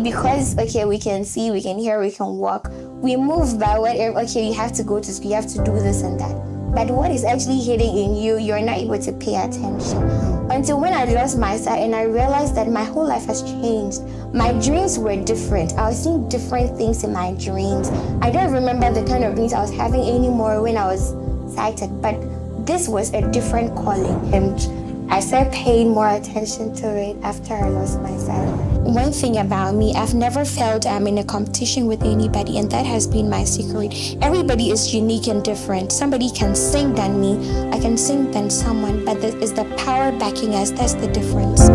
because, okay, we can see, we can hear, we can walk, we move by whatever, okay, you have to go to school, you have to do this and that. But what is actually hidden in you, you're not able to pay attention. Until when I lost my sight and I realized that my whole life has changed. My dreams were different. I was seeing different things in my dreams. I don't remember the kind of dreams I was having anymore when I was sighted, but this was a different calling. And I started paying more attention to it after I lost my sight. One thing about me, I've never felt I'm in a competition with anybody, and that has been my secret. Everybody is unique and different. Somebody can sing than me, I can sing than someone, but there is the power backing us. That's the difference.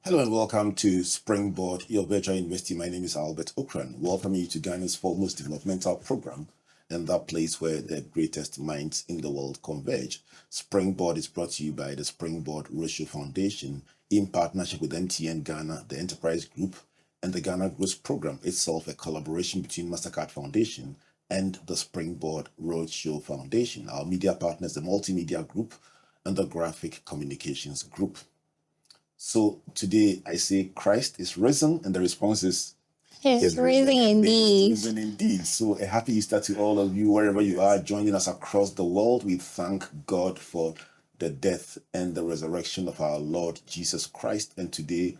Hello and welcome to Springboard, your virtual university. My name is Albert Okran. Welcome you to Ghana's foremost developmental program and that place where the greatest minds in the world converge. Springboard is brought to you by the Springboard Roadshow Foundation in partnership with MTN Ghana, the Enterprise Group, and the Ghana Growth Program, itself a collaboration between MasterCard Foundation and the Springboard Roadshow Foundation. Our media partners, the Multimedia Group and the Graphic Communications Group. So today I say Christ is risen, and the response is He's risen indeed. He's risen indeed. So a happy Easter to all of you, wherever you are joining us across the world. We thank God for the death and the resurrection of our Lord Jesus Christ. And today,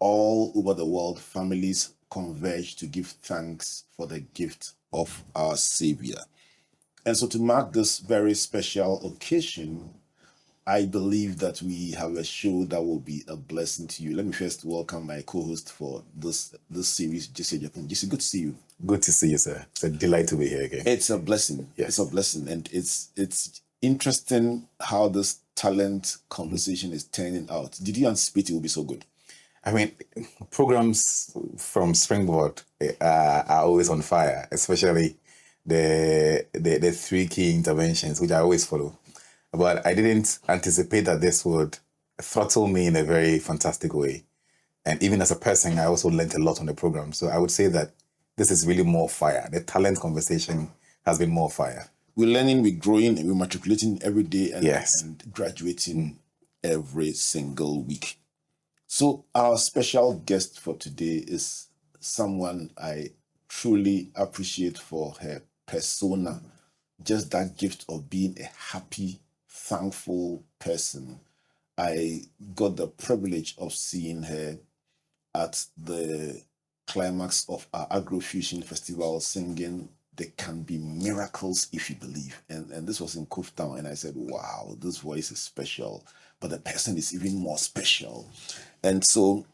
all over the world, families converge to give thanks for the gift of our Savior. And so to mark this very special occasion, I believe that we have a show that will be a blessing to you. Let me first welcome my co-host for this series, Jesse Japan. Jesse, good to see you. Good to see you, sir. It's a delight to be here again. It's a blessing. Yes. It's a blessing. And it's interesting how this talent conversation is turning out. Did you anticipate it would be so good? I mean, programs from Springboard are always on fire, especially the three key interventions, which I always follow. But I didn't anticipate that this would throttle me in a very fantastic way. And even as a person, I also learned a lot on the program. So I would say that this is really more fire. The talent conversation has been more fire. We're learning, we're growing, and we're matriculating every day and, yes, and graduating every single week. So our special guest for today is someone I truly appreciate for her persona, just that gift of being a happy, thankful person. I got the privilege of seeing her at the climax of our Agrofusion Festival singing "There Can Be Miracles If You Believe." And this was in Cove Town. And I said, wow, this voice is special, but the person is even more special. And so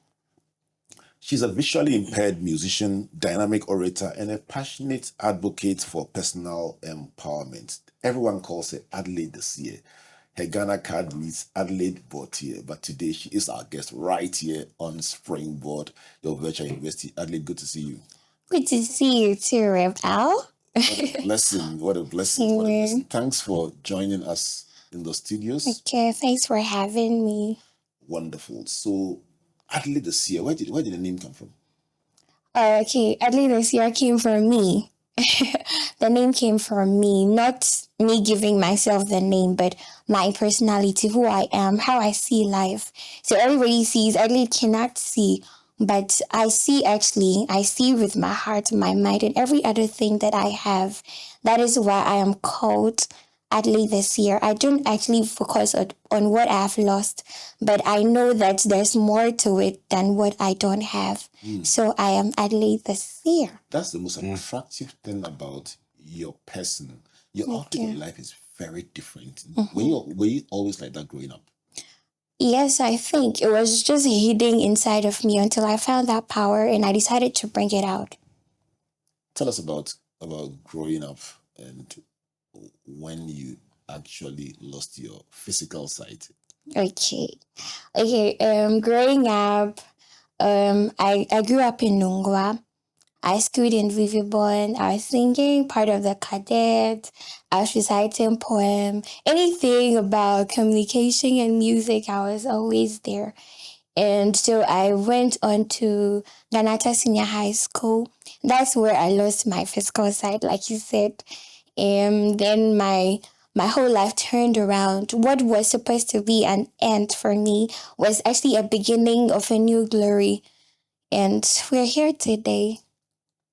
she's a visually impaired musician, dynamic orator, and a passionate advocate for personal empowerment. Everyone calls her Adelaide the Seer. Her Ghana card reads Adelaide Botier, but today she is our guest right here on Springboard, your virtual university. Adelaide, good to see you. Good to see you too, Rev Al. What a blessing. What a blessing. What a blessing. Thanks for joining us in the studios. Okay, thanks for having me. Wonderful. So, Adelaide the Seer, where did the name come from? Okay, Adelaide the Seer came from me. The name came from me, not me giving myself the name, but my personality, who I am, how I see life. So everybody sees, Adelaide cannot see, but I see with my heart, my mind, and every other thing that I have. That is why I am called Adelaide the Seer. I don't actually focus on what I have lost, but I know that there's more to it than what I don't have. So I am Adelaide the Seer. That's the most attractive thing about your person. Your outlook in life is very different. Were you always like that growing up? Yes, I think it was just hidden inside of me until I found that power and I decided to bring it out. Tell us about growing up and when you actually lost your physical sight. Okay. Growing up, I grew up in Nungwa. I schooled in Vivibon. I was singing part of the cadet. I was reciting poem. Anything about communication and music, I was always there. And so I went on to Ganata Senior High School. That's where I lost my physical sight, like you said. Then my whole life turned around. What was supposed to be an end for me was actually a beginning of a new glory. And we're here today.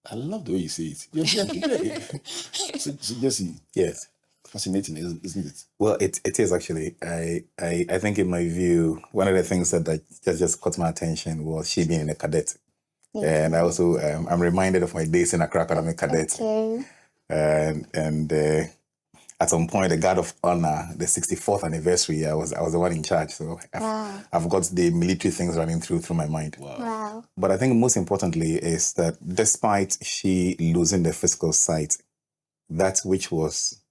I love the way you say it. You're here today. so Jesse, Yes. fascinating, isn't it? Well, it is actually. I think in my view, one of the things that just caught my attention was she being a cadet. And I also, I'm reminded of my days in Accra when I'm a cadet. Okay. And at some point, the Guard of Honor, the 64th anniversary, I was the one in charge. So I've got the military things running through my mind. Wow. But I think most importantly is that despite she losing the physical sight, that which was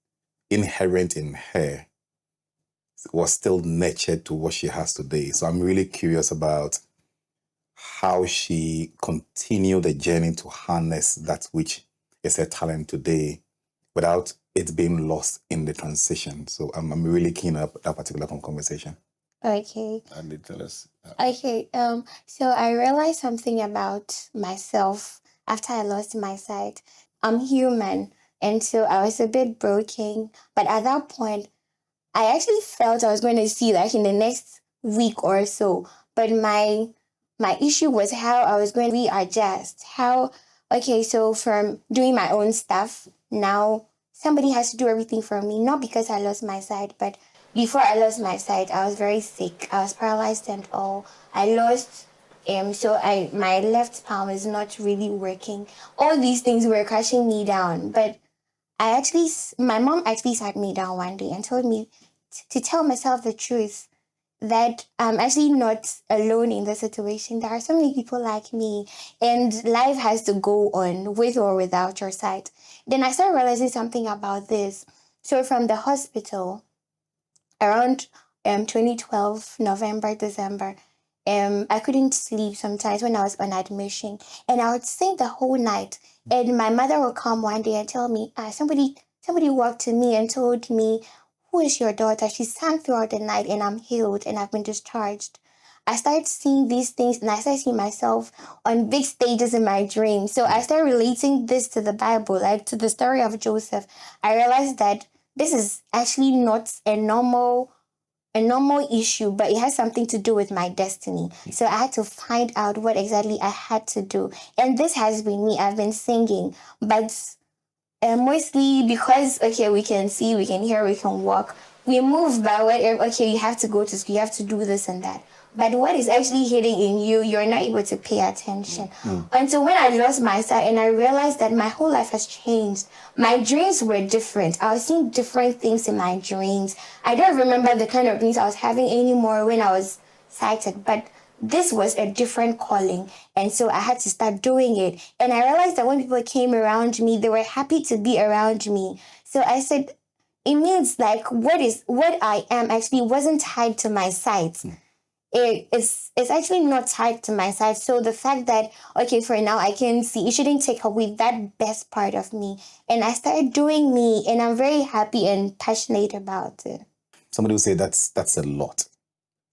inherent in her was still nurtured to what she has today. So I'm really curious about how she continued the journey to harness that which is her talent today without it being lost in the transition. So I'm really keen on that particular conversation. Okay. And they tell us. Okay. So I realized something about myself after I lost my sight. I'm human, and so I was a bit broken. But at that point, I actually felt I was going to see like in the next week or so. But my issue was how I was going to readjust. So from doing my own stuff, now somebody has to do everything for me. Not because I lost my sight, but before I lost my sight, I was very sick. I was paralyzed and all. I lost my left palm is not really working. All these things were crushing me down. But my mom actually sat me down one day and told me to tell myself the truth, that I'm actually not alone in the situation. There are so many people like me, and life has to go on with or without your sight. Then I started realizing something about this. So from the hospital, around 2012, November, December, I couldn't sleep sometimes when I was on admission, and I would sing the whole night. And my mother would come one day and tell me, somebody walked to me and told me, "Who is your daughter?" She sang throughout the night, and I'm healed and I've been discharged. I started seeing these things, and I started seeing myself on big stages in my dreams. So I started relating this to the Bible, like to the story of Joseph. I realized that this is actually not a normal issue, but it has something to do with my destiny. So I had to find out what exactly I had to do. And this has been me. I've been singing, but mostly because, we can see, we can hear, we can walk. We move by whatever, you have to go to school, you have to do this and that. But what is actually hidden in you, you're not able to pay attention. Until when I lost my sight and I realized that my whole life has changed. My dreams were different. I was seeing different things in my dreams. I don't remember the kind of dreams I was having anymore when I was sighted, but this was a different calling. And so I had to start doing it. And I realized that when people came around me, they were happy to be around me. So I said, it means like what I am actually wasn't tied to my sight. It's actually not tied to my sight. So the fact that, for now I can see, it shouldn't take away that best part of me. And I started doing me, and I'm very happy and passionate about it. Somebody would say that's a lot.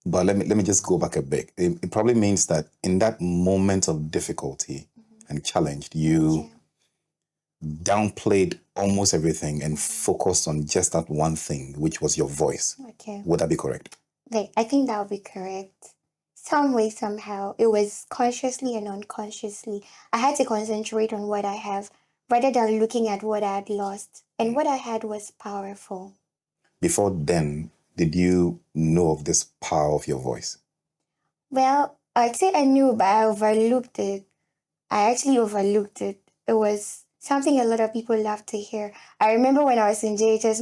But let me just go back a bit. It probably means that in that moment of difficulty and challenge, you downplayed almost everything and focused on just that one thing, which was your voice. Okay. Would that be correct? I think that would be correct. Some way, somehow, it was consciously and unconsciously. I had to concentrate on what I have rather than looking at what I had lost. And what I had was powerful. Before then, did you know of this power of your voice? Well, I'd say I knew, but I overlooked it. I actually overlooked it. It was something a lot of people love to hear. I remember when I was in JHS,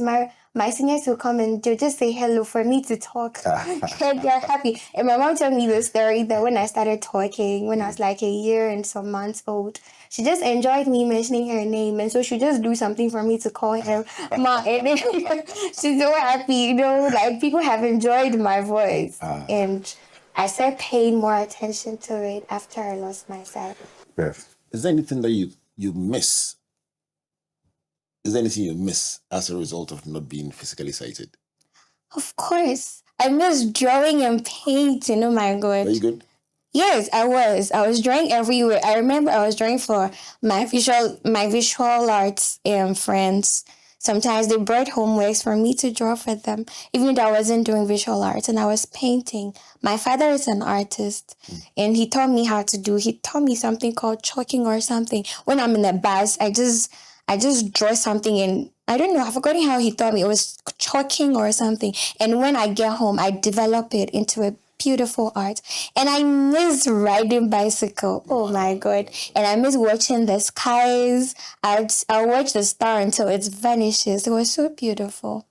my seniors would come and they'll just say hello for me to talk. And they're happy. And my mom told me the story that when I started talking, when I was like a year and some months old, she just enjoyed me mentioning her name. And so she just do something for me to call her Ma. And then she's so happy, like people have enjoyed my voice. And I started paying more attention to it after I lost my sight. Is there anything that you miss? Is there anything you miss as a result of not being physically sighted? Of course. I miss drawing and painting. Oh my God. Are you good? Yes, I was. I was drawing everywhere. I remember I was drawing for my visual arts friends. Sometimes they brought homeworks for me to draw for them, even though I wasn't doing visual arts and I was painting. My father is an artist and he taught me how to do. He taught me something called chalking or something. When I'm in a bus, I just draw something and I don't know, I've forgotten how he taught me. It was chalking or something. And when I get home, I develop it into a beautiful art. And I miss riding bicycle. Oh my God. And I miss watching the skies. I'll watch the star until it vanishes. It was so beautiful.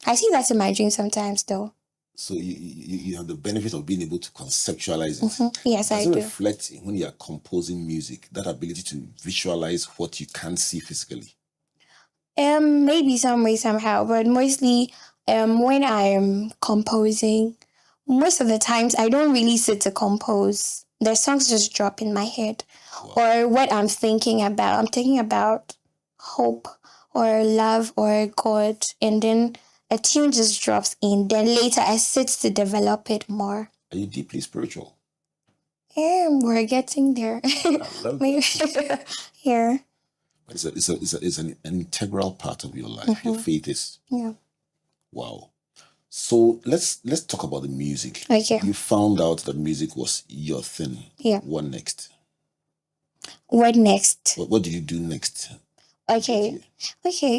I see that in my dreams sometimes though. So you have the benefit of being able to conceptualize it. Yes, I Does it do. reflect when you are composing music, that ability to visualize what you can't see physically? Maybe some way, somehow, but mostly when I'm composing, most of the times I don't really sit to compose. The songs just drop in my head. Or what I'm thinking about. I'm thinking about hope or love or God, and then a tune just drops in. Then later I sit to develop it more. Are you deeply spiritual? We're getting there. I love Maybe here. It's an integral part of your life. Your faith is. Yeah. Wow. So let's talk about the music. Okay. You found out that music was your thing. Yeah. What next? What next? What did you do next? Okay.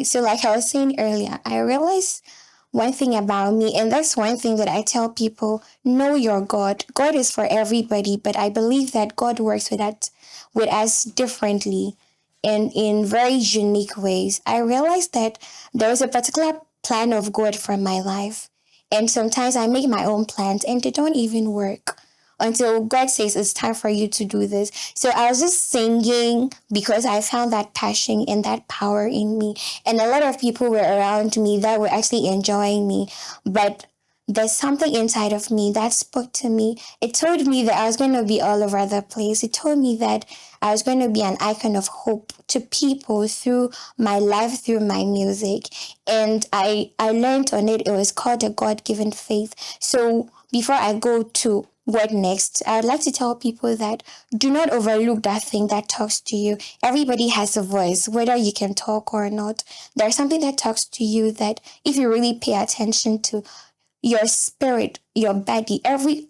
So like I was saying earlier, I realized one thing about me, and that's one thing that I tell people: know your God. God is for everybody, but I believe that God works with us differently and in very unique ways. I realized that there is a particular plan of God for my life. And sometimes I make my own plans and they don't even work until God says it's time for you to do this. So I was just singing because I found that passion and that power in me. And a lot of people were around me that were actually enjoying me. But there's something inside of me that spoke to me. It told me that I was going to be all over the place. It told me that I was going to be an icon of hope to people through my life, through my music. And I learned on it. It was called a God-given faith. So before I go to what next, I'd like to tell people that do not overlook that thing that talks to you. Everybody has a voice, whether you can talk or not. There's something that talks to you that if you really pay attention to, your spirit, your body, every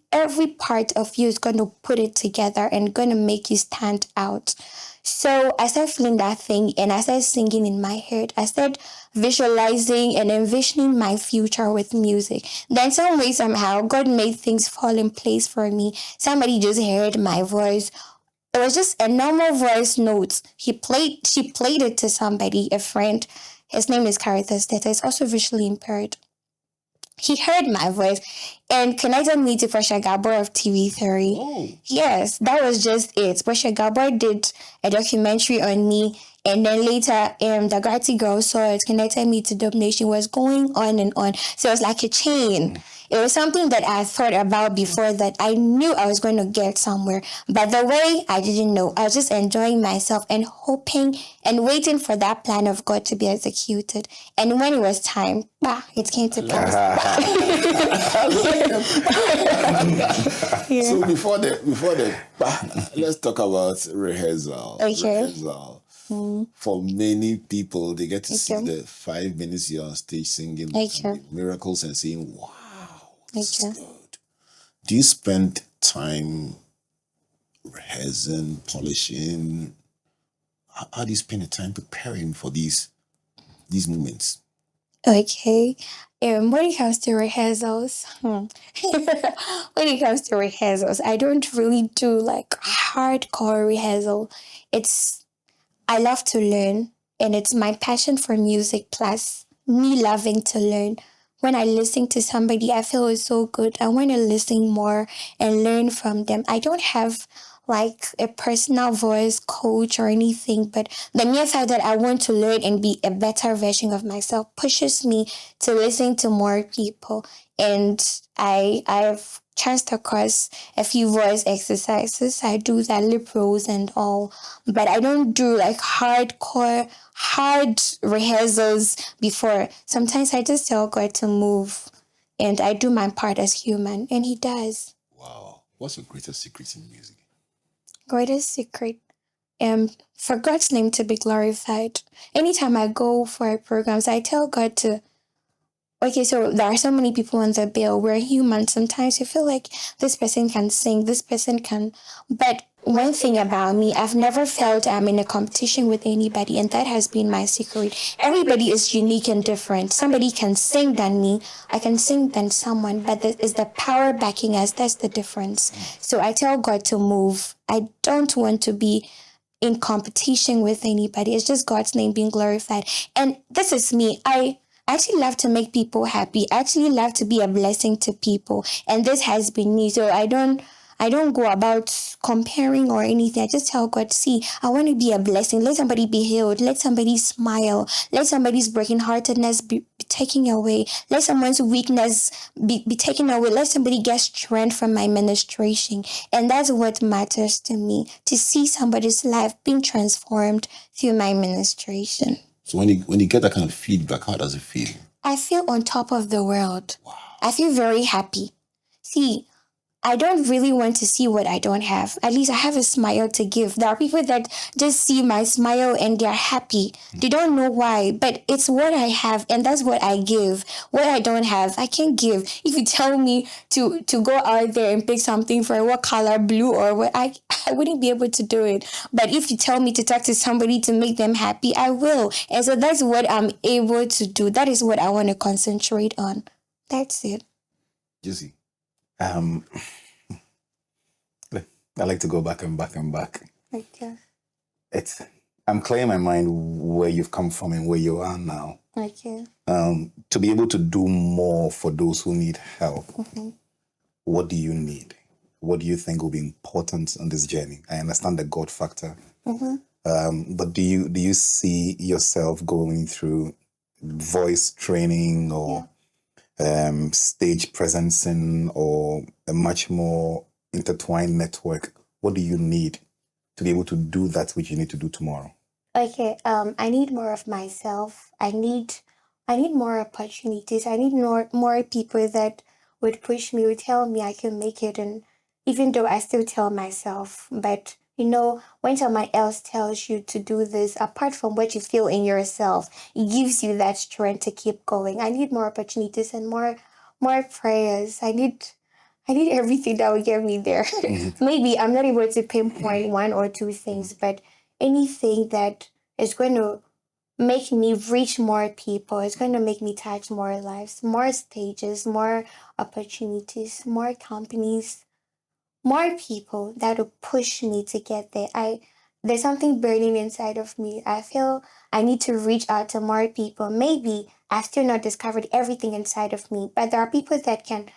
part of you is going to put it together and going to make you stand out. So I started feeling that thing and I started singing in my head. I started visualizing and envisioning my future with music. Then some way, somehow, God made things fall in place for me. Somebody just heard my voice. It was just a normal voice note. She played it to somebody, a friend. His name is Caritas Teta. He's also visually impaired. He heard my voice and connected me to Pressure Gabor of TV3. Oh. Yes, that was just it. Pressure Gabor did a documentary on me, and then later, the Gratty girl saw it, connected me to Dub Nation, was going on and on. So it was like a chain. It was something that I thought about before that I knew I was going to get somewhere. But the way, I didn't know. I was just enjoying myself and hoping and waiting for that plan of God to be executed. And when it was time, it came to pass. Yeah. So before the let's talk about rehearsal. Okay. Rehearsal. For many people, they get to see the 5 minutes you're on stage singing miracles and saying, wow, this is good. Do you spend time rehearsing, polishing? How do you spend the time preparing for these moments? Okay. When it comes to rehearsals, when it comes to rehearsals, I don't really do like hardcore rehearsal. I love to learn, and it's my passion for music plus me loving to learn. When I listen to somebody, I feel it's so good. I want to listen more and learn from them. I don't have like a personal voice coach or anything, but the mere fact that I want to learn and be a better version of myself pushes me to listen to more people. And I've chanced across a few voice exercises. I do that lip rolls and all, but I don't do like hard rehearsals before. Sometimes I just tell God to move, and I do my part as human, and He does. Wow. What's your greatest secret in music? Greatest secret, for God's name to be glorified. Anytime I go for programs, I tell God to. Okay, so there are so many people on the bill. We're human. Sometimes you feel like this person can sing, this person can. But one thing about me, I've never felt I'm in a competition with anybody, and that has been my secret. Everybody is unique and different. Somebody can sing than me. I can sing than someone, but there is the power backing us. That's the difference. So I tell God to move. I don't want to be in competition with anybody. It's just God's name being glorified. And this is me. I actually love to make people happy. I actually love to be a blessing to people. And this has been me. So I don't go about comparing or anything. I just tell God, see, I want to be a blessing. Let somebody be healed. Let somebody smile. Let somebody's brokenheartedness be taken away. Let someone's weakness be taken away. Let somebody get strength from my ministration. And that's what matters to me, to see somebody's life being transformed through my ministration. So when you get that kind of feedback, how does it feel? I feel on top of the world. Wow. I feel very happy. See, I don't really want to see what I don't have. At least I have a smile to give. There are people that just see my smile and they're happy. They don't know why, but it's what I have and that's what I give. What I don't have, I can't give. If you tell me to go out there and pick something for what color, blue or what, I wouldn't be able to do it. But if you tell me to talk to somebody to make them happy, I will. And so that's what I'm able to do. That is what I want to concentrate on. That's it. Jesse. I like to go back and back and back. Okay. I'm clearing my mind where you've come from and where you are now. Okay. To be able to do more for those who need help, what do you need? What do you think will be important on this journey? I understand the God factor, but do you see yourself going through voice training or stage presencing or a much more intertwined network? What do you need to be able to do that which you need to do tomorrow? Okay, I need more of myself. I need more opportunities. I need more people that would push me, would tell me I can make it. And even though I still tell myself, but when someone else tells you to do this, apart from what you feel in yourself, it gives you that strength to keep going. I need more opportunities and more prayers. I need everything that will get me there. Maybe I'm not able to pinpoint one or two things, but anything that is going to make me reach more people, it's going to make me touch more lives, more stages, more opportunities, more companies, more people that will push me to get there. There's something burning inside of me. I feel I need to reach out to more people. Maybe I've still not discovered everything inside of me, but there are people that can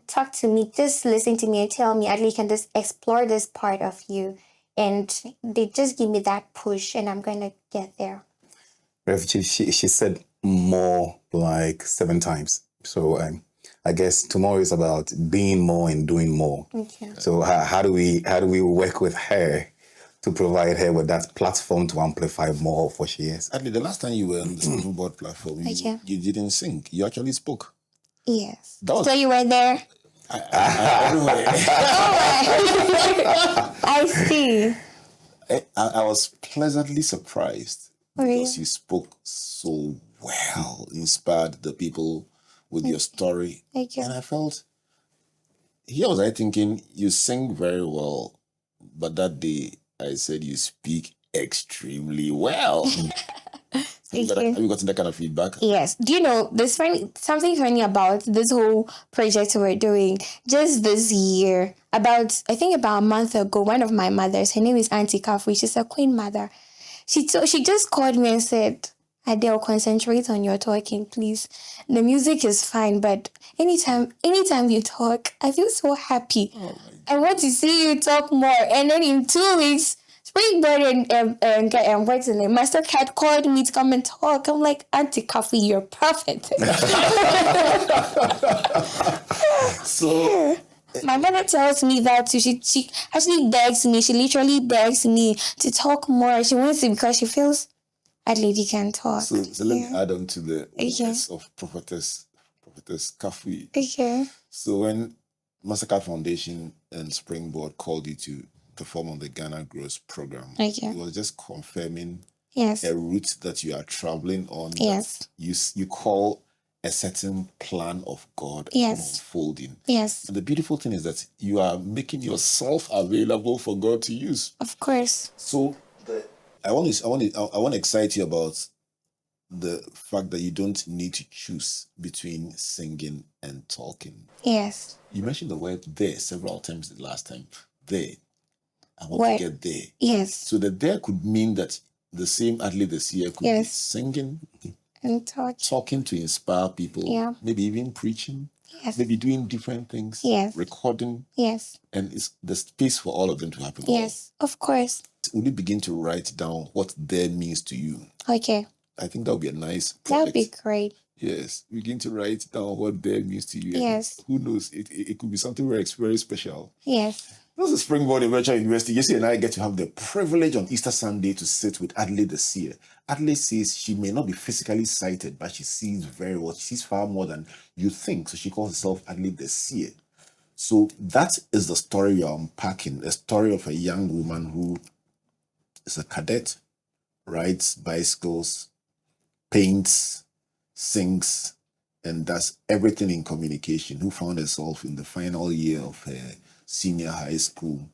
talk to me, just listen to me and tell me, at least can just explore this part of you. And they just give me that push and I'm going to get there. Rev, she said more like 7 times. So I guess tomorrow is about being more and doing more. Okay. So how do we work with her to provide her with that platform to amplify more of what she is? Adelaide, the last time you were on the Springboard platform, you didn't sing. You actually spoke. Yes. So you were there? I see. I was pleasantly surprised because you spoke so well, inspired the people with your story. Thank you. And I felt, here was I thinking, you sing very well, but that day I said you speak extremely well. Have you gotten that kind of feedback? Yes. Do you know, there's something funny about this whole project we're doing? Just this year, I think about a month ago, one of my mothers, her name is Auntie Kafri, she's a queen mother. She just called me and said, Adele, concentrate on your talking, please. The music is fine, but anytime you talk, I feel so happy. I want to see you talk more. And then in 2 weeks, Springboard and what's the name? Mastercard called me to come and talk. I'm like, Auntie Coffee, you're perfect. So My mother tells me that too. She actually begs me. She literally begs me to talk more. She wants to because she feels Adelaide you can talk. So let me add on to the Okay. words of prophetess Kafui. Okay. So when Mastercard Foundation and Springboard called you to perform on the Ghana Growth program, Okay. it was just confirming Yes. a route that you are traveling on. Yes. You call a certain plan of God Yes. unfolding. Yes. And the beautiful thing is that you are making yourself available for God to use. Of course. So I want to excite you about the fact that you don't need to choose between singing and talking. Yes. You mentioned the word there several times the last time. There. I want What? to get there. Yes. So the there could mean that the same Adelaide the Seer could be singing and talking to inspire people. Yeah. Maybe even preaching. Yes. Maybe doing different things. Yes. Recording. Yes. And it's the space for all of them to happen. Yes. Of course. Will you begin to write down what there means to you? Okay. I think that would be a nice project. That would be great. Yes, begin to write down what there means to you. Yes. Who knows? It could be something very special. Yes. This is Springboard in Virtual University. Jesse and I get to have the privilege on Easter Sunday to sit with Adelaide the Seer. Adelaide says she may not be physically sighted, but she sees very well. She sees far more than you think. So she calls herself Adelaide the Seer. So that is the story we are unpacking. A story of a young woman who is a cadet, rides bicycles, paints, sings, and does everything in communication, who found herself in the final year of her senior high school,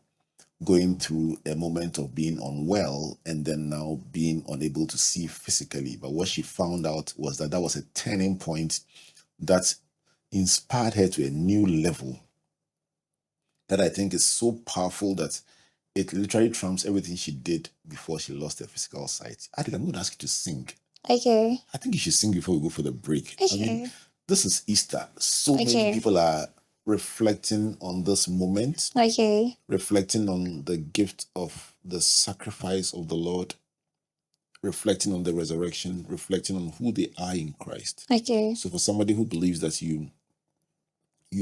going through a moment of being unwell and then now being unable to see physically. But what she found out was that was a turning point that inspired her to a new level that I think is so powerful that it literally trumps everything she did before she lost her physical sight. I think I'm going to ask you to sing. Okay. I think you should sing before we go for the break. Okay. I mean, this is Easter. So many people are reflecting on this moment. Okay. Reflecting on the gift of the sacrifice of the Lord. Reflecting on the resurrection. Reflecting on who they are in Christ. Okay. So for somebody who believes that you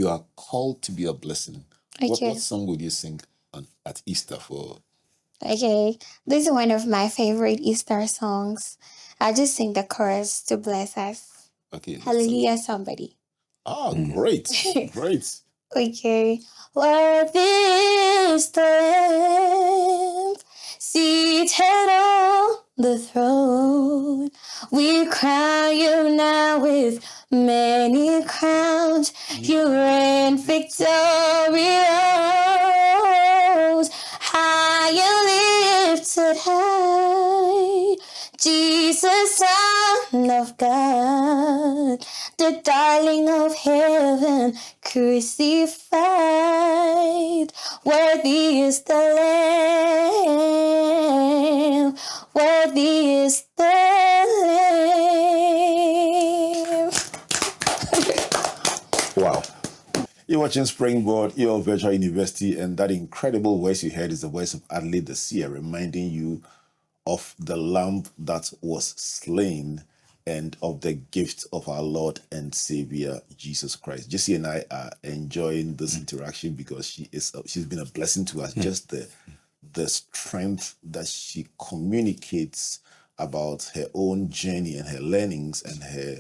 are called to be a blessing, okay. What song would you sing at Easter for? Okay. This is one of my favorite Easter songs. I'll just sing the chorus to bless us. Okay. Hallelujah, somebody. Ah, great. Great. Okay. Worthy is the Lamb seated on the throne. We crown you now with many crowns. You reign victorious. High and lifted high. Jesus, Son of God, the darling of heaven, crucified. Worthy is the Lamb, worthy is the Lamb. Wow. You're watching Springboard, your virtual university, and that incredible voice you heard is the voice of Adelaide the Seer, reminding you of the lamb that was slain and of the gift of our Lord and Savior Jesus Christ. Jesse and I are enjoying this interaction because she's been a blessing to us. Just the strength that she communicates about her own journey and her learnings and her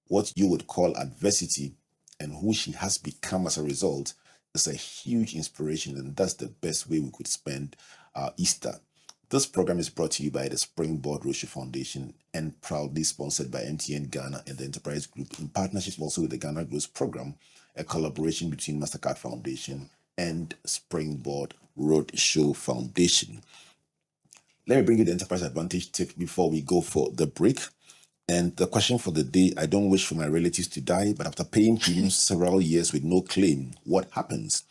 what you would call adversity and who she has become as a result is a huge inspiration, and that's the best way we could spend our Easter. This program is brought to you by the Springboard Roadshow Foundation and proudly sponsored by MTN Ghana and the Enterprise Group in partnership also with the Ghana Growth Program, a collaboration between Mastercard Foundation and Springboard Roadshow Foundation. Let me bring you the Enterprise Advantage tip before we go for the break. And the question for the day, I don't wish for my relatives to die, but after paying premiums several years with no claim, what happens?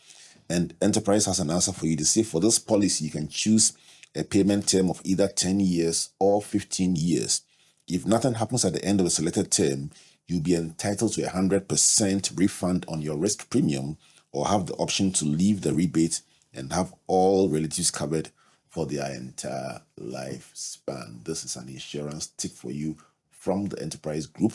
And Enterprise has an answer for you. To say for this policy, you can choose a payment term of either 10 years or 15 years. If nothing happens at the end of the selected term, you'll be entitled to 100% refund on your risk premium or have the option to leave the rebate and have all relatives covered for their entire lifespan. This is an insurance tip for you from the Enterprise Group.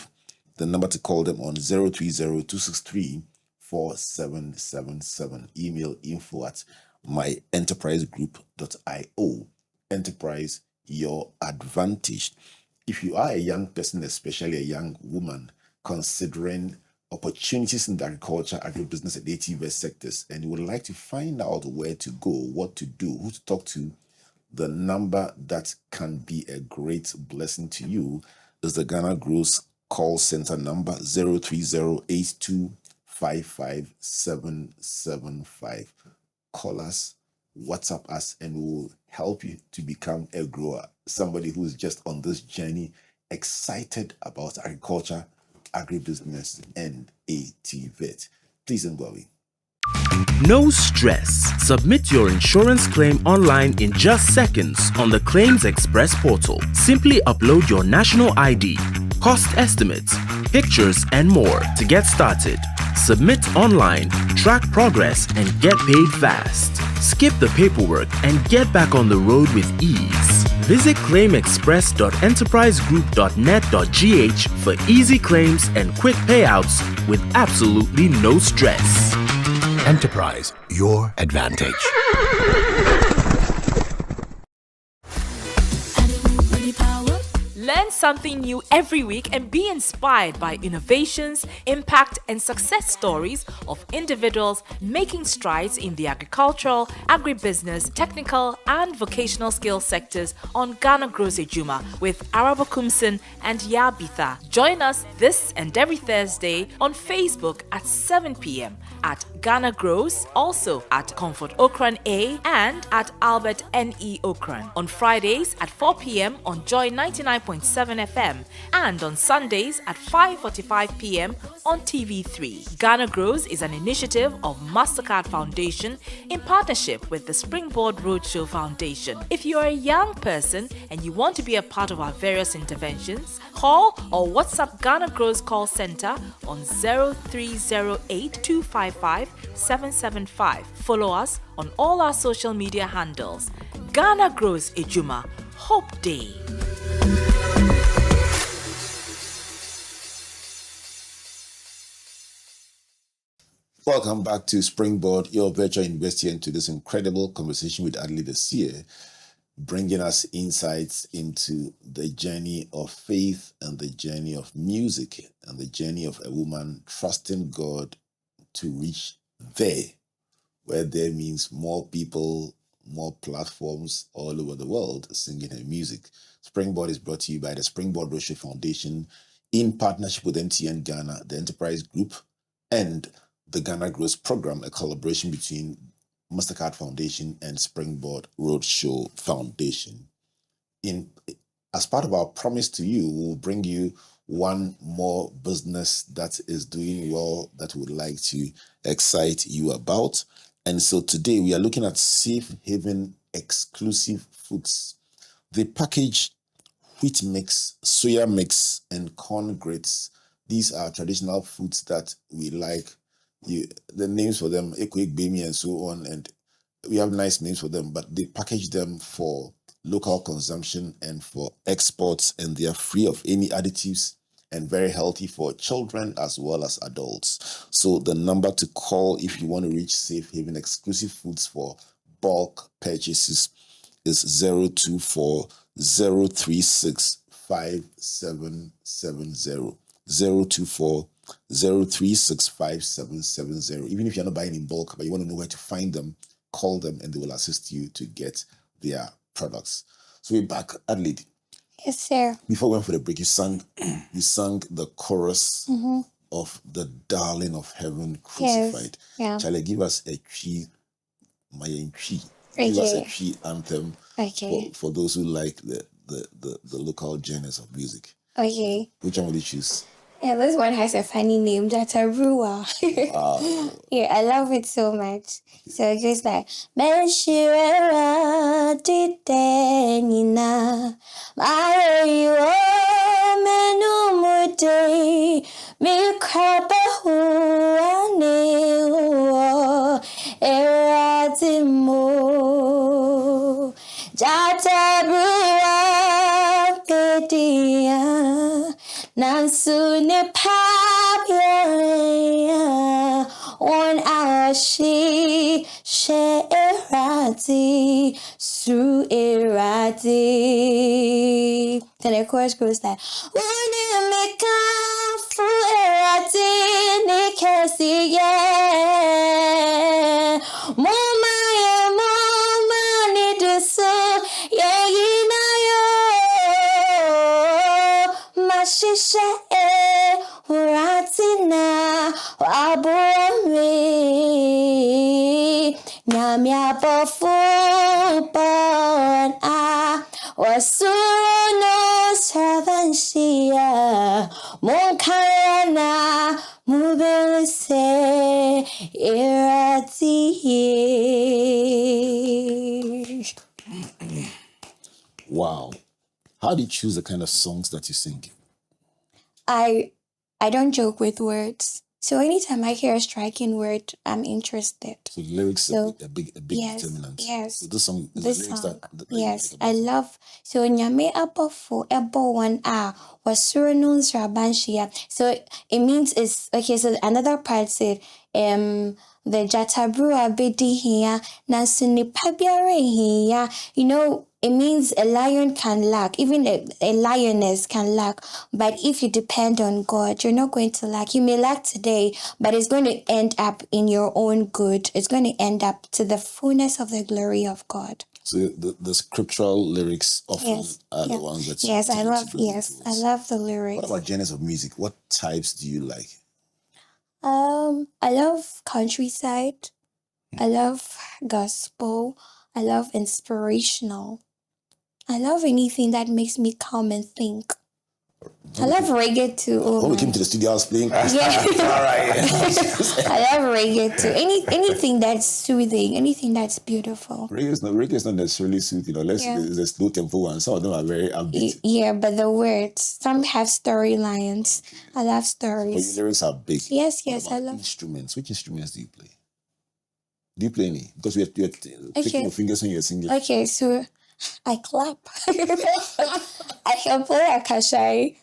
The number to call them on 030-263 4777. Email info@myenterprisegroup.io. Enterprise, your advantage. If you are a young person, especially a young woman, considering opportunities in the agriculture, agribusiness, and ATV sectors, and you would like to find out where to go, what to do, who to talk to, the number that can be a great blessing to you is the Ghana Grows call center number 03082555775. Call us, WhatsApp us, and we'll help you to become a grower, somebody who is just on this journey, excited about agriculture, agribusiness, and ATVET. Please don't go away. No stress. Submit your insurance claim online in just seconds on the Claims Express portal. Simply upload your national ID, cost estimates, pictures, and more to get started. Submit online, track progress, and get paid fast. Skip the paperwork and get back on the road with ease. Visit claimexpress.enterprisegroup.net.gh for easy claims and quick payouts with absolutely no stress. Enterprise, your advantage. Learn something new every week and be inspired by innovations, impact, and success stories of individuals making strides in the agricultural, agribusiness, technical, and vocational skills sectors on Ghana Grows Ejuma with Arabo Kumsin and Yabitha. Join us this and every Thursday on Facebook at 7 p.m. at Ghana Grows, also at Comfort Okran A and at Albert N.E. Okran. On Fridays at 4 p.m. on Joy 99.7 FM and on Sundays at 5:45 p.m. on TV3. Ghana Grows is an initiative of MasterCard Foundation in partnership with the Springboard Roadshow Foundation. If you are a young person and you want to be a part of our various interventions, call or WhatsApp Ghana Grows call center on 0308 255 775. Follow us on all our social media handles. Ghana Grows Ejuma. Hope Day. Welcome back to Springboard, your virtual university, and to this incredible conversation with Adelaide the Seer, bringing us insights into the journey of faith and the journey of music and the journey of a woman trusting God to reach there, where there means more people, more platforms all over the world singing her music. Springboard is brought to you by the Springboard Roadshow Foundation in partnership with MTN Ghana, the Enterprise Group, and the Ghana Grows Program, a collaboration between MasterCard Foundation and Springboard Roadshow Foundation. As part of our promise to you, we'll bring you one more business that is doing well that we would like to excite you about. And so today we are looking at Safe Haven exclusive foods. They package wheat mix, soya mix, and corn grits. These are traditional foods that we like. The names for them, Ekwek, Bemi, and so on, and we have nice names for them, but they package them for local consumption and for exports, and they are free of any additives and very healthy for children as well as adults. So the number to call if you want to reach Safe Haven exclusive foods for bulk purchases is 024 036 5770. 024 036 5770. Even if you're not buying in bulk, but you want to know where to find them, call them and they will assist you to get their products. So we're back. Adelaide. Yes, sir. Before we went for the break, you sang the chorus of the Darling of Heaven Crucified. Yes. Yeah. Shall I give us a tree, Mayan tree? Give us a tree anthem for those who like the local genres of music. Okay. Which one will you choose? Yeah, this one has a funny name, Jatarua. Yeah, I love it so much. So it goes like, Meshirera Titenina, Mario Menumude, Mikabahuaneo, Eratimo, Jatarua Pedia. Nansune papia Washi she erati su erati. Then the chorus goes like, Wuni meka fu erati nikesi ye. Moma ni dusu ye inayo. Mashishe uratina wabuami. Nyamya bofu bon wasuno servanshia munkayana mubelise irati. Wow. How do you choose the kind of songs that you sing? I don't joke with words. So anytime I hear a striking word, I'm interested. So lyrics are a big yes, determinant. Yes. So this song is This the lyrics song, that yes, you like I about love. So nyame abofo ebo one was suranun srabanshia. So it means it's okay. So another part said the jatabru abedi here nansuni pabiare here. You know, it means a lion can lack, even a lioness can lack. But if you depend on God, you're not going to lack. You may lack today, but it's going to end up in your own good. It's going to end up to the fullness of the glory of God. So the scriptural lyrics often are the ones that you Yes, I tend love. to go Yes, I towards. love the lyrics. What about genres of music? What types do you like? I love countryside. I love gospel. I love inspirational. I love anything that makes me calm and think. I love reggae too. When we came to the studio, I was playing. Yeah. All right. I love reggae too. Anything that's soothing, anything that's beautiful. Reggae is not necessarily soothing, unless there's a slow tempo one. Some of them are very upbeat. Yeah, but the words, some have storylines. I love But stories. your lyrics are big. Yes, What I about love. instruments. Which instruments do you play? Do you play any? Because you're clicking your fingers when you're singing. Okay, so I clap. I can play a kashai.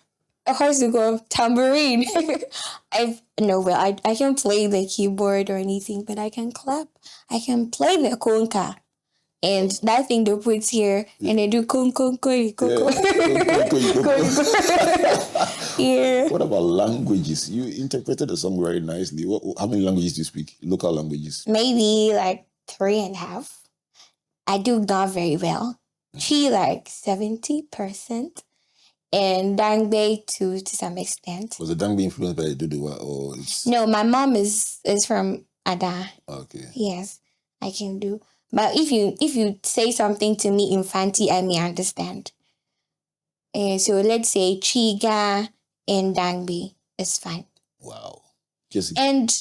A horse to go tambourine. I can play the keyboard or anything, but I can clap. I can play the conga. And that thing they put here, and they do con. Yeah. What about languages? You interpreted the song very nicely. How many languages do you speak? Local languages? Maybe like 3.5. I do not very well. She like 70%. And Dangbe to some extent. Was the Dangbe influenced by Duduwa or it's... No, my mom is from Ada. Okay. Yes, I can do. But if you say something to me in Fanti, I may understand. So let's say Chiga and Dangbe is fine. Wow. Just And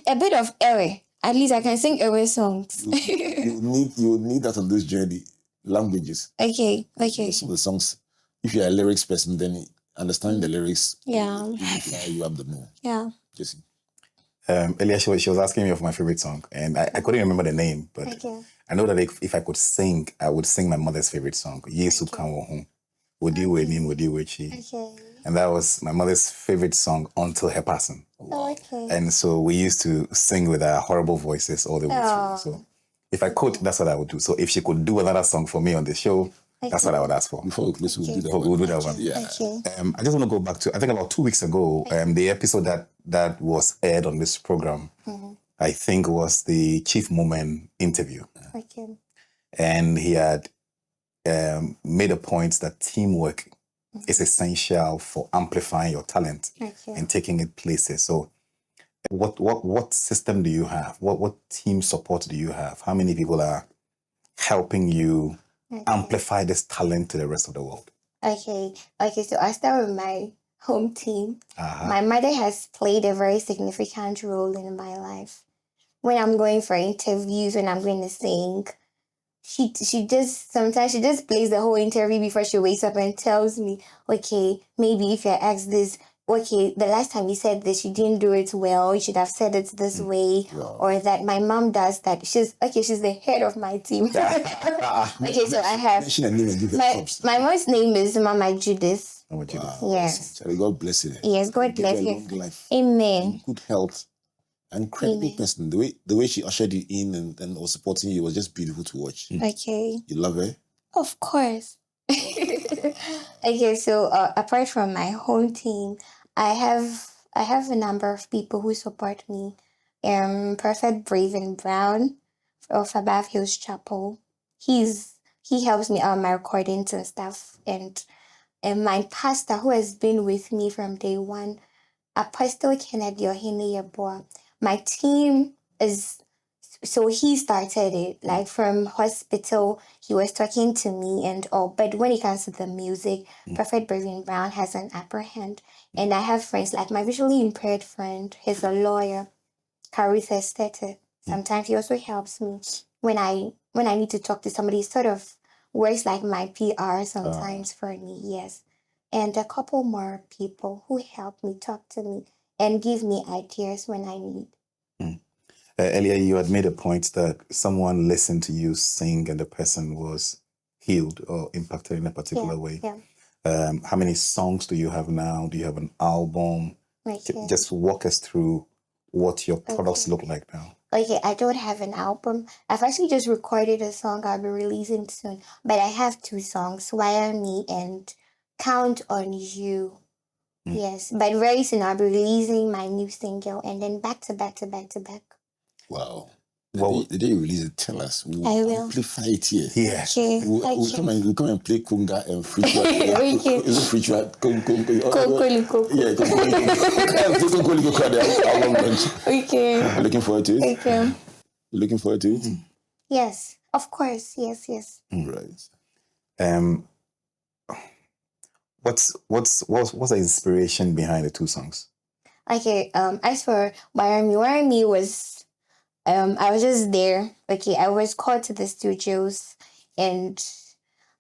a bit of Ewe. At least I can sing Ewe songs. you need that on this journey. Languages. Okay. Some of the songs. If you're a lyrics person, then understanding the lyrics will fire you up the more. Yeah. Jesse. Earlier, she was asking me of my favorite song, and I couldn't remember the name, but I know that if I could sing, I would sing my mother's favorite song, Yesu Kanwo Home, Wodi Weni, Wodi Wechi. Okay. And that was my mother's favorite song until her passing. Oh, okay. And so we used to sing with our horrible voices all the way through. So if I could, that's what I would do. So if she could do another song for me on the show, that's what I would ask for. Before we close, we'll do that We'll do that one. Yeah. Okay. I just want to go back to, I think about 2 weeks ago, the episode that was aired on this program, I think was the Chief Moment interview. Okay. And he had made a point that teamwork is essential for amplifying your talent and taking it places. So what system do you have? What team support do you have? How many people are helping you amplify this talent to the rest of the world? Okay, so I start with my home team. My mother has played a very significant role in my life. When I'm going for interviews, when I'm going to sing, she just plays the whole interview before she wakes up and tells me, okay, maybe if you're asked this, okay, the last time you said this, you didn't do it well. You should have said it this way, or that. My mom does that. She's the head of my team. Okay, so I have my mom's name is Mama Judith. Mama Judith. Yes. God bless you. Yes, God bless you. Long life. Amen. Good health. Incredible Amen. person. The way she ushered you in and was supporting you was just beautiful to watch. Okay. You love her? Of course. Okay, so apart from my home team, I have a number of people who support me. Prophet Brave and Brown of Above Hills Chapel. He helps me on my recordings and stuff, and my pastor who has been with me from day one, Apostle Kennedy Ohene Yeboah. My team is so he started it like from hospital. He was talking to me and all, but when it comes to the music, Prophet Brevin Brown has an upper hand. And I have friends like my visually impaired friend. He's a lawyer, Carith Estete. Sometimes he also helps me when I need to talk to somebody. He sort of works like my PR sometimes for me. Yes, and a couple more people who help me talk to me and give me ideas when I need. Earlier, you had made a point that someone listened to you sing and the person was healed or impacted in a particular way. Yeah. How many songs do you have now? Do you have an album? Okay. Just walk us through what your products look like now. Okay, I don't have an album. I've actually just recorded a song I'll be releasing soon. But I have 2 songs, Wire Me and Count on You. Yes, but very soon I'll be releasing my new single and then back to back to back to back. Wow. Well, The day you release it, tell us. We'll I will. amplify it here. Yeah. Okay. We'll come and play Kunga and free trad. Okay. Is it free trad? Kokoli Koko. Yeah, Kokoli Koko. Okay. I'm looking forward to it. Okay. You're looking forward to it? Yes, of course. Yes. Right. What's the inspiration behind the 2 songs? Okay. As for Wire Me was I was just there. Okay, I was called to the studios and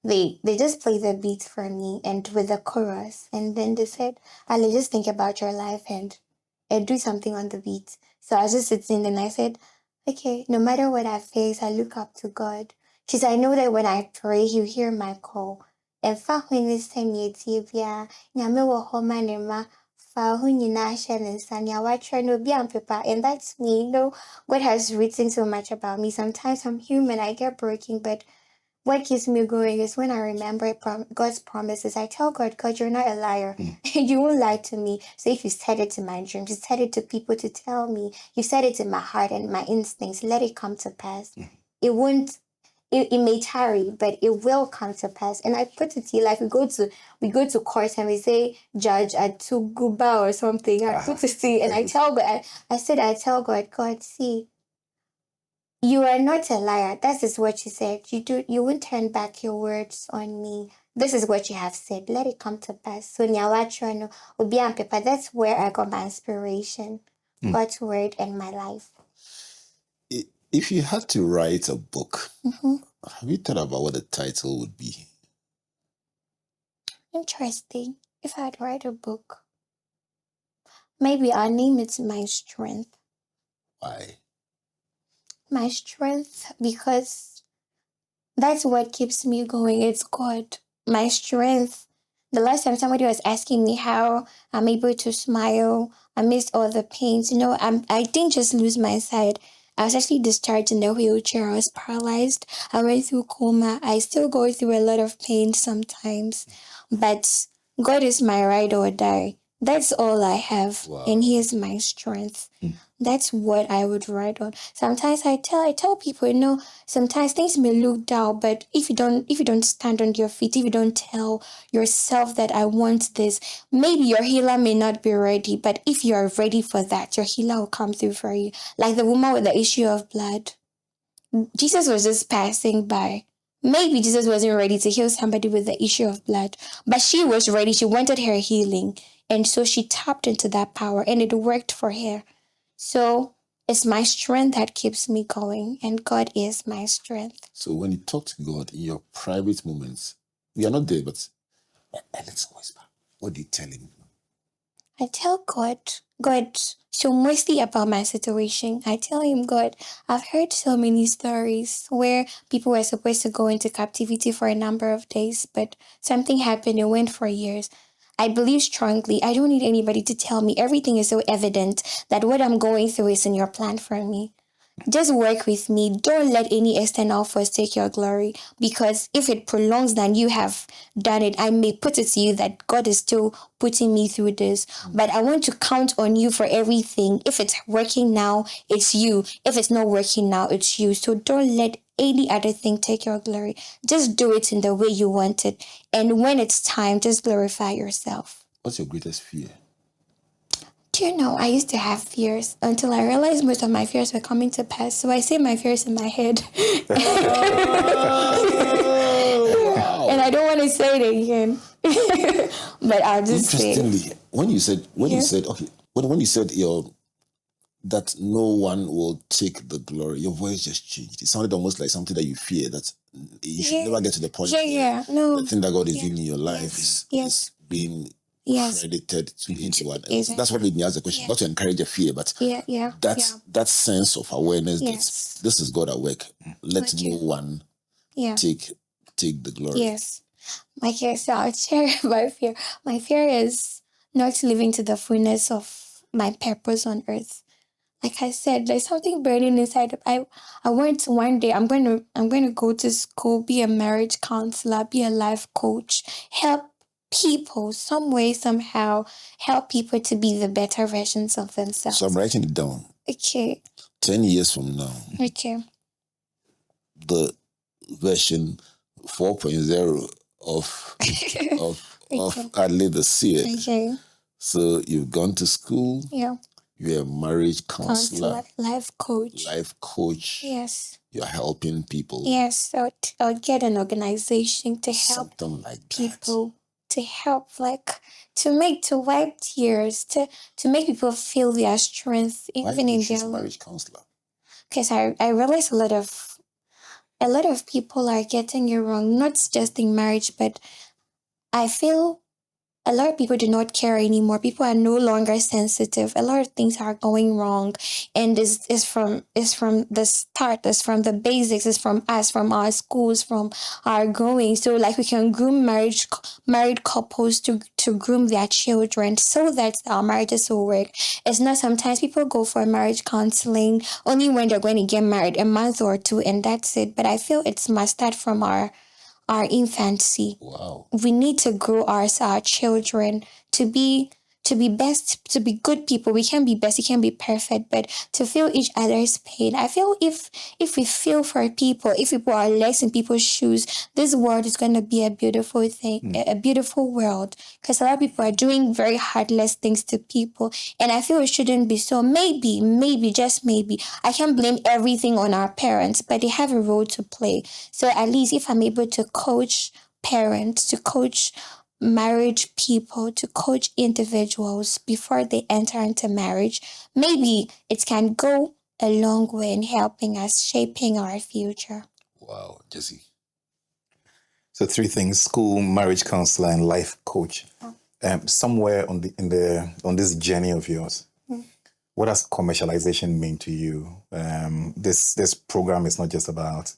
they just played the beat for me and with the chorus, and then they said, Ali, just think about your life and do something on the beat. So I was just sitting and I said, okay, no matter what I face, I look up to God. Because I know that when I pray, He'll hear my call. And fa when this time nyame wo ho ma ne ma fa ho nyina hye ne nsa nea watchre no bi ampepa, and that's me. You know, God has written so much about me. Sometimes I'm human, I get broken, but what keeps me going is when I remember God's promises. I tell God, God, you're not a liar. You won't lie to me. So if you said it to my dreams, you said it to people to tell me, you said it in my heart and my instincts, let it come to pass. It won't. It may tarry, but it will come to pass. And I put it here, like we go to court and we say Judge Atuguba or something. I put it here and I tell God, I tell God, God, see, you are not a liar. That is what you said. You won't turn back your words on me. This is what you have said. Let it come to pass. So Nyawacho Obi and Pepper, that's where I got my inspiration. God's word and my life. If you had to write a book, have you thought about what the title would be? Interesting. If I'd write a book, maybe I'll name it My Strength. Why? My strength, because that's what keeps me going. It's God. My strength. The last time somebody was asking me how I'm able to smile amidst all the pains, I didn't just lose my sight. I was actually discharged in the wheelchair. I was paralyzed. I went through coma. I still go through a lot of pain sometimes. But God is my ride or die. That's all I have. Wow. And He is my strength. That's what I would write on. Sometimes I tell people, sometimes things may look down, but if you don't stand on your feet, if you don't tell yourself that I want this, maybe your healer may not be ready, but if you are ready for that, your healer will come through for you. Like the woman with the issue of blood. Jesus was just passing by. Maybe Jesus wasn't ready to heal somebody with the issue of blood, but she was ready. She wanted her healing. And so she tapped into that power and it worked for her. So it's my strength that keeps me going, and God is my strength. So when you talk to God in your private moments, we are not there, but let's whisper. What do you tell Him? I tell God, so mostly about my situation. I tell Him, God, I've heard so many stories where people were supposed to go into captivity for a number of days, but something happened. It went for years. I believe strongly. I don't need anybody to tell me. Everything is so evident that what I'm going through is in your plan for me. Just work with me. Don't let any external force take your glory, because if it prolongs than you have done it, I may put it to you that God is still putting me through this. But I want to count on you for everything. If it's working now, it's you. If it's not working now, it's you. So don't let any other thing take your glory. Just do it in the way you want it. And when it's time, just glorify yourself. What's your greatest fear? Do you know, I used to have fears until I realized most of my fears were coming to pass. So I say my fears in my head. And I don't want to say it again. But I'll just say Interestingly, when you said that no one will take the glory, your voice just changed. It sounded almost like something that you fear, that you should never get to the point where no. the thing that God is doing in your life is being credited to anyone else. That's what made me ask the question, not to encourage a fear, but that sense of awareness that this is God at work. Let no one take the glory. Yes. Okay, so I'll share my fear. My fear is not living to the fullness of my purpose on earth. Like I said, there's something burning inside. I want to one day, I'm going to go to school, be a marriage counselor, be a life coach, help people some way, somehow, help people to be the better versions of themselves. So I'm writing it down. Okay. 10 years from now. Okay. The version 4.0 of Adelaide the Seer. Okay. So you've gone to school. Yeah. You're a marriage counselor. Life coach. Yes. You're helping people. Yes. I'll get an organization to help something like people. To help, to wipe tears, to make people feel their strength, even in their marriage counselor. Because I realize a lot of people are getting it wrong, not just in marriage, but I feel a lot of people do not care anymore. People are no longer sensitive. A lot of things are going wrong. And it's from the start, it's from the basics, it's from us, from our schools, from our growing. So we can groom married couples to groom their children so that our marriages will work. It's not sometimes people go for marriage counseling only when they're going to get married, a month or two, and that's it. But I feel it must start from our infancy. Wow. We need to grow our children to be best, to be good people. We can't be best, we can't be perfect, but to feel each other's pain. I feel if we feel for people, if we put our legs in people's shoes, this world is going to be a beautiful thing, a beautiful world. Because a lot of people are doing very heartless things to people, and I feel it shouldn't be so. Maybe, just maybe, I can't blame everything on our parents, but they have a role to play. So at least if I'm able to coach parents, to coach marriage people, to coach individuals before they enter into marriage, maybe it can go a long way in helping us, shaping our future. Wow, Jesse. So 3 things: school, marriage counselor, and life coach. Somewhere on this journey of yours, what does commercialization mean to you? This program is not just about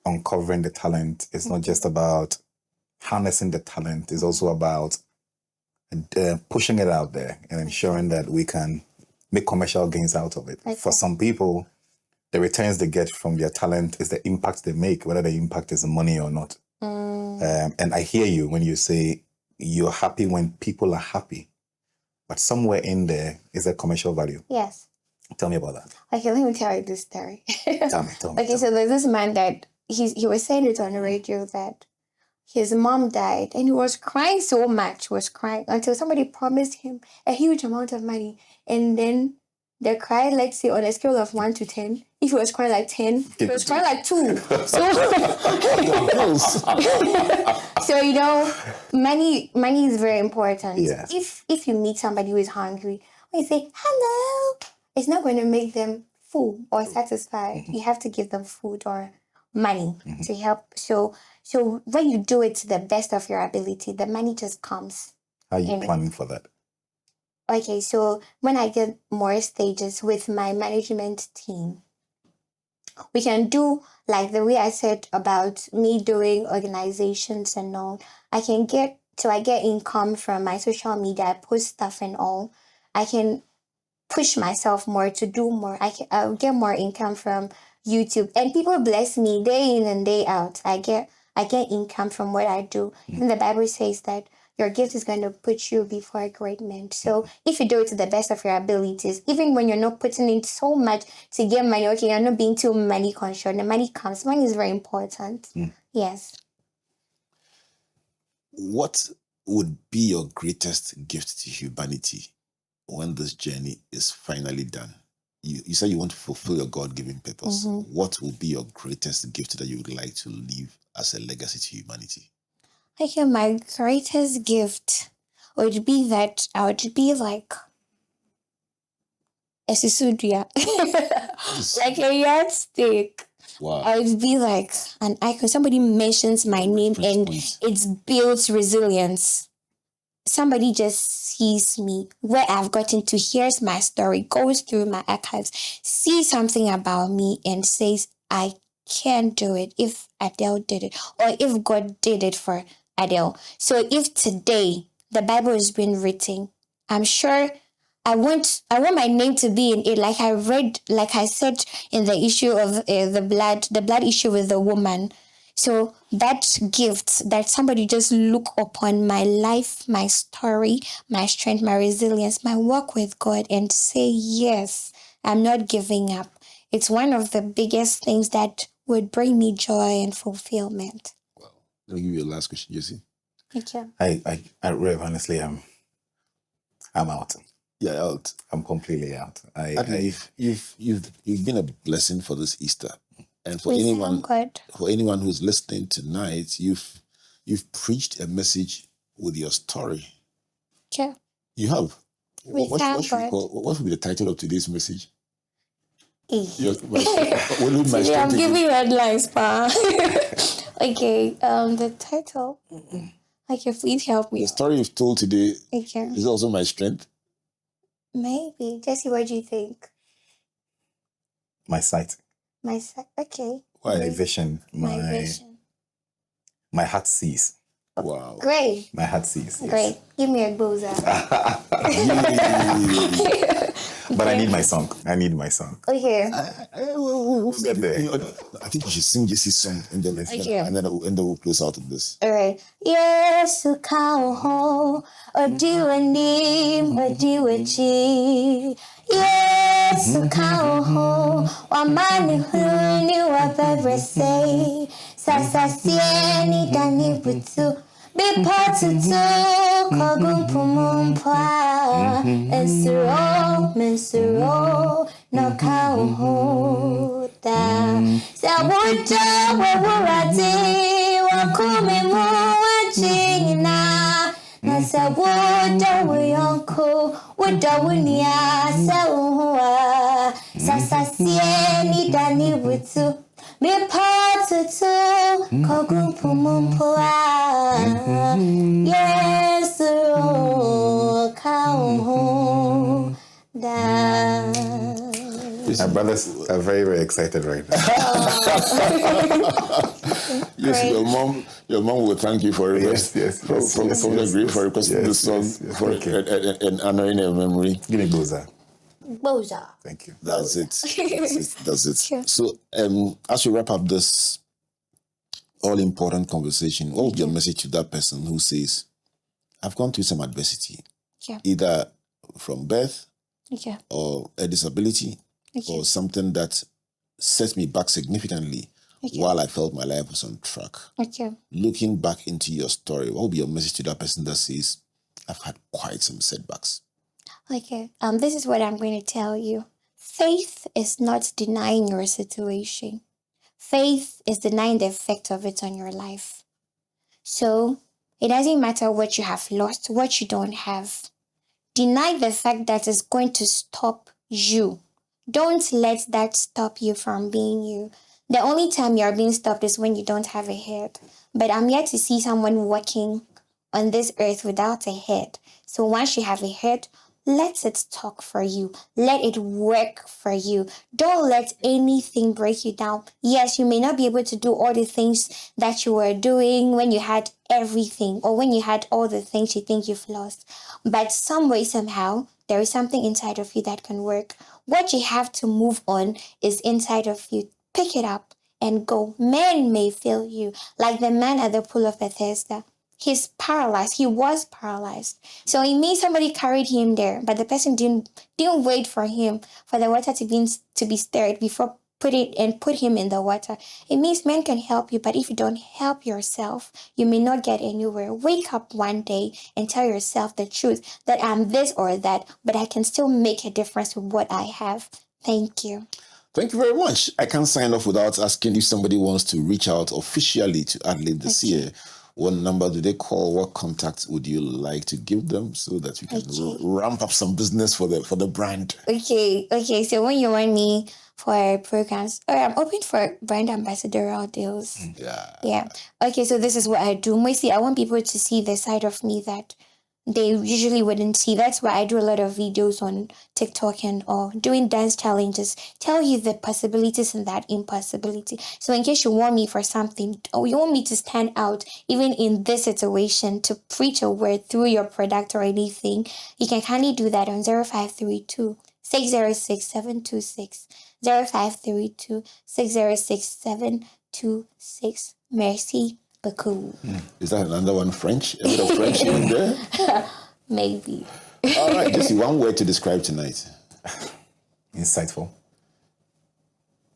uncovering the talent. It's not just about harnessing the talent. Is also about pushing it out there and ensuring that we can make commercial gains out of it. Okay. For some people, the returns they get from their talent is the impact they make, whether the impact is money or not. And I hear you when you say you're happy when people are happy, but somewhere in there is a commercial value. Yes. Tell me about that. Okay, let me tell you this story. Tell me. Okay, so there's this man that he was saying it on the radio that his mom died, and he was crying so much, until somebody promised him a huge amount of money. And then the cry, let's say on a scale of 1 to 10, if he was crying like 10, he was crying like 2. So, money is very important. Yes. If you meet somebody who is hungry, when you say, hello, it's not going to make them full or satisfied. You have to give them food or money to help. So when you do it to the best of your ability, the money just comes. How are you planning for that? Okay, so when I get more stages with my management team, we can do like the way I said about me doing organizations and all. I can get So I get income from my social media. I post stuff and all. I can push myself more to do more. I'll get more income from YouTube, and people bless me day in and day out. I get income from what I do. And the Bible says that your gift is going to put you before great men. So if you do it to the best of your abilities, even when you're not putting in so much to get money, okay, you're not being too money conscious. The money comes. Money is very important. Yes. What would be your greatest gift to humanity when this journey is finally done? You said you want to fulfill your God-given purpose. What will be your greatest gift that you would like to leave as a legacy to humanity? Okay, my greatest gift would be that I would be like a sisudia, like a yardstick. Wow. I would be like an icon. Somebody mentions my name and it builds resilience. Somebody just sees me, where I've gotten to, hears my story, goes through my archives, sees something about me and says, I can do it if Adele did it, or if God did it for Adele. So if today the Bible is being written, I'm sure I want my name to be in it. Like I said in the issue of the blood issue with the woman. So that gift that somebody just look upon my life, my story, my strength, my resilience, my work with God and say, yes, I'm not giving up. It's one of the biggest things that would bring me joy and fulfillment. Wow. Let me give you a last question, Jesse. Thank you. I really honestly I'm out. Yeah, out. I'm completely out. You've been a blessing for this Easter. And for We anyone thank God. Who's listening tonight, you've preached a message with your story. Yeah. You have. We thank God. What would be the title of today's message? Today Today I'm giving you headlines, pa. Okay, the title. Okay, please help me. The story you've told today Okay. is also my strength. Maybe. Jesse, what do you think? My sight, Okay. my vision, My vision. my heart sees. Wow. Great. My heart sees. Yes. Great. Give me a boza. But I need my song. Okay. We'll get there. I think we should sing Jesse's song and then we'll close out of this. All right. Yes, ho, odiwanim, odiwachi. Yes, ho, wamani huni wabebrese. Sasasieni dani butu. Be part to kogum pumumpa. Mensuro, no cow ho da. Sabuja, wawurati, wakumi muwachina. Nasabuja, wiyonko, wudawunia, sauhua. Sasasieni dani butu. Be part to kogum pumumpa. Yes, cow ho da. My brothers are very, very excited right now. Yes, your mom will thank you for requesting this song and honoring her memory. Give me Boza. Boza. Thank you. That's it. Sure. So, as we wrap up this all-important conversation, what would be your message to that person who says, I've gone through some adversity, either from birth or a disability or something that set me back significantly while I felt my life was on track. Looking back into your story, what would be your message to that person that says, I've had quite some setbacks? This is what I'm going to tell you. Faith is not denying your situation. Faith is denying the effect of it on your life. So it doesn't matter what you have lost, what you don't have. Deny the fact that it's going to stop you. Don't let that stop you from being you. The only time you're being stopped is when you don't have a head. But I'm yet to see someone walking on this earth without a head. So once you have a head, let it talk for you. Let it work for you. Don't let anything break you down. Yes, you may not be able to do all the things that you were doing when you had everything or when you had all the things you think you've lost. But some way, somehow, there is something inside of you that can work. What you have to move on is inside of you. Pick it up and go. Men may fail you, like the man at the pool of Bethesda. He's paralyzed. He was paralyzed. So it means somebody carried him there, but the person didn't wait for him for the water to be stirred before put him in the water. It means men can help you, but if you don't help yourself, you may not get anywhere. Wake up one day and tell yourself the truth that I'm this or that, but I can still make a difference with what I have. Thank you. Thank you very much. I can't sign off without asking if somebody wants to reach out officially to Adelaide the Seer. What number do they call? What contact would you like to give them so that we can ramp up some business for the brand? Okay. So when you want me for programs, I'm open for brand ambassadorial deals. Yeah. Okay, so this is what I do. Mostly, I want people to see the side of me that they usually wouldn't see. That's why I do a lot of videos on TikTok and all, doing dance challenges, tell you the possibilities and that impossibility. So in case you want me for something, or you want me to stand out, even in this situation, to preach a word through your product or anything, you can kindly do that on 0532 606 726. 0532 606 726. Merci. Beaucoup. Is that another one French? A bit of French in there? Maybe. All right, just one word to describe tonight. Insightful.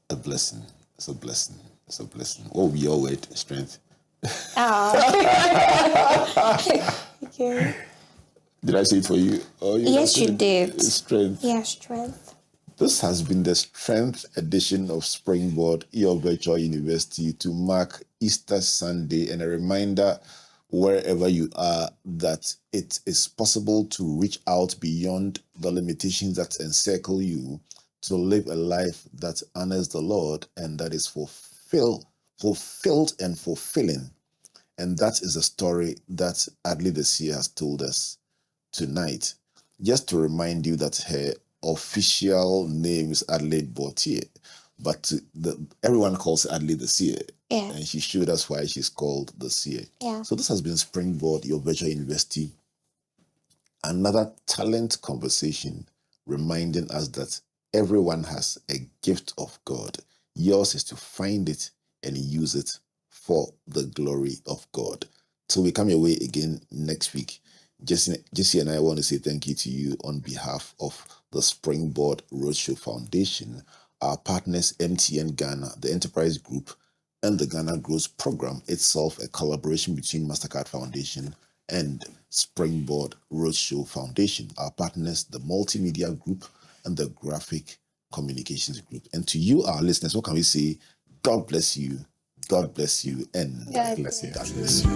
A blessing. It's a blessing. It's a blessing. What will be your word? Strength. Okay. Did I say it for you? Yes, you did. Strength. Yeah, strength. This has been the Strength edition of Springboard, your virtual university, to mark Easter Sunday, and a reminder wherever you are that it is possible to reach out beyond the limitations that encircle you to live a life that honors the Lord and that is fulfilled and fulfilling. And that is a story that Adelaide the Seer has told us tonight. Just to remind you that her official name is Adelaide Botier, but everyone calls her Adelaide the Seer. Yeah. And she showed us why she's called the Seer. Yeah. So this has been Springboard, your virtual university. Another talent conversation reminding us that everyone has a gift of God. Yours is to find it and use it for the glory of God. So we come your way again next week. Jesse and I want to say thank you to you on behalf of the Springboard Roadshow Foundation, our partners MTN Ghana, the Enterprise Group, and the Ghana Growth Program, itself a collaboration between MasterCard Foundation and Springboard Roadshow Foundation, our partners, the Multimedia Group and the Graphic Communications Group. And to you, our listeners, what can we say? God bless you, and God bless you. God bless you.